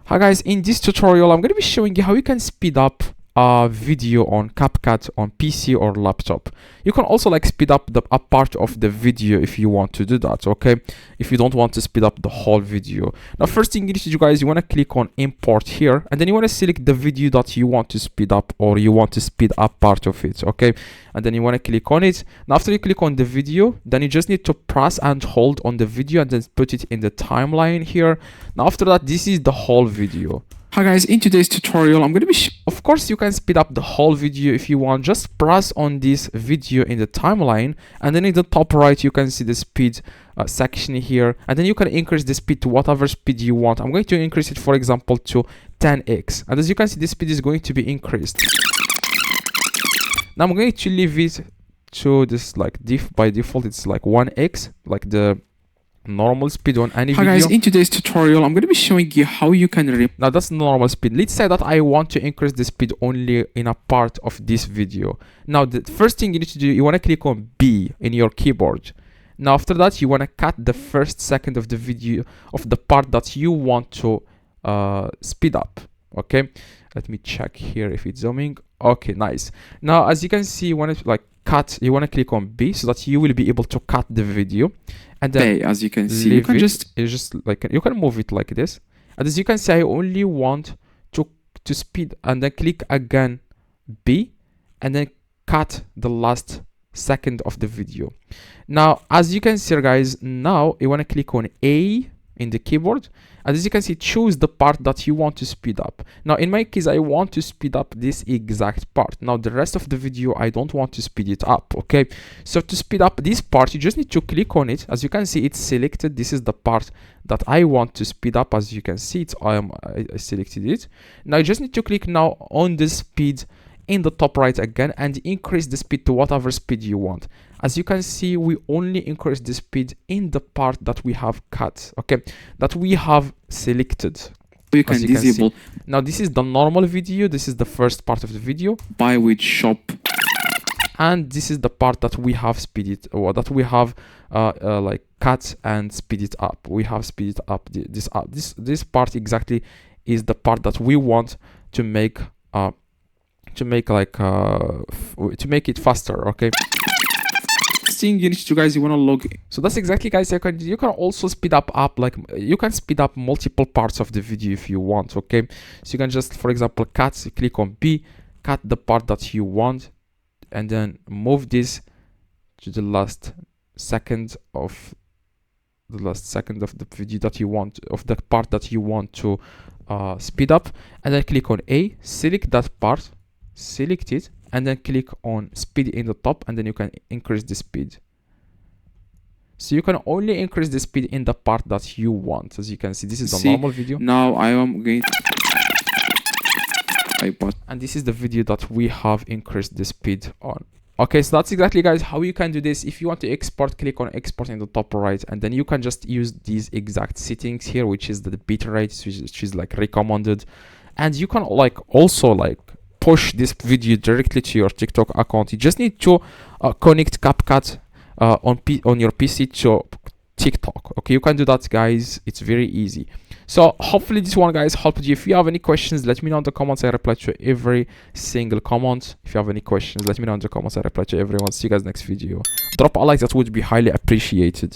Hi guys, in this tutorial I'm going to be showing you how you can speed up a video on CapCut on PC or laptop. You can also speed up a part of the video if you want to do that, okay? If you don't want to speed up the whole video. Now first thing you need to do, guys, you want to click on import here, and then you want to select the video that you want to speed up or you want to speed up part of it, okay? And then you want to click on it. Now after you click on the video, then you just need to press and hold on the video and then put it in the timeline here. Now after that, this is the whole video. Hi guys, in today's tutorial I'm going to be of course you can speed up the whole video if you want. Just press on this video in the timeline, and then in the top right you can see the speed section here, and then you can increase the speed to whatever speed you want. I'm going to increase it, for example, to 10x, and as you can see the speed is going to be increased. Now I'm going to leave it to this by default it's 1x, like the normal speed on any video. Hi guys, in today's tutorial I'm going to be showing you how you can now that's normal speed. Let's say that I want to increase the speed only in a part of this video. Now the first thing you need to do, you want to click on B in your keyboard. Now after that you want to cut the first second of the video of the part that you want to speed up, okay? Let me check here if it's zooming. Okay, nice. Now as you can see, you want to cut, you want to click on B so that you will be able to cut the video. And then as you can see, you can you can move it like this. And as you can see, I only want to speed, and then click again B, and then cut the last second of the video. Now as you can see, guys, now you want to click on A in the keyboard, and as you can see, choose the part that you want to speed up. Now in my case, I want to speed up this exact part. Now the rest of the video I don't want to speed it up, okay? So to speed up this part, you just need to click on it. As you can see, it's selected. This is the part that I want to speed up. As you can see, I selected it. Now you just need to click now on the speed in the top right again and increase the speed to whatever speed you want. As you can see, we only increase the speed in the part that we have cut, okay, that we have selected. You can disable. Now this is the normal video. This is the first part of the video, buy with shop, and this is the part that we have speeded, or that we have cut and speed it up. We have speeded up this part exactly is the part that we want to make to make it faster, okay? Thing you need to, guys, you want to log in. So that's exactly, guys, you can also speed up you can speed up multiple parts of the video if you want, okay? So you can just, for example, click on B, cut the part that you want, and then move this to the last second of the video that you want, of the part that you want to speed up, and then click on A, select that part, select it, and then click on speed in the top, and then you can increase the speed. So you can only increase the speed in the part that you want. As you can see, this is the normal video. Now I am going and this is the video that we have increased the speed on. Okay, so that's exactly, guys, how you can do this. If you want to export, click on export in the top right, and then you can just use these exact settings here, which is the bitrate, which is recommended, and you can also push this video directly to your TikTok account. You just need to connect CapCut on your PC to TikTok. Okay, you can do that, guys. It's very easy. So hopefully this one, guys, helped you. If you have any questions, let me know in the comments. I reply to every single comment. If you have any questions, let me know in the comments. I reply to everyone. See you guys next video. Drop a like, that would be highly appreciated.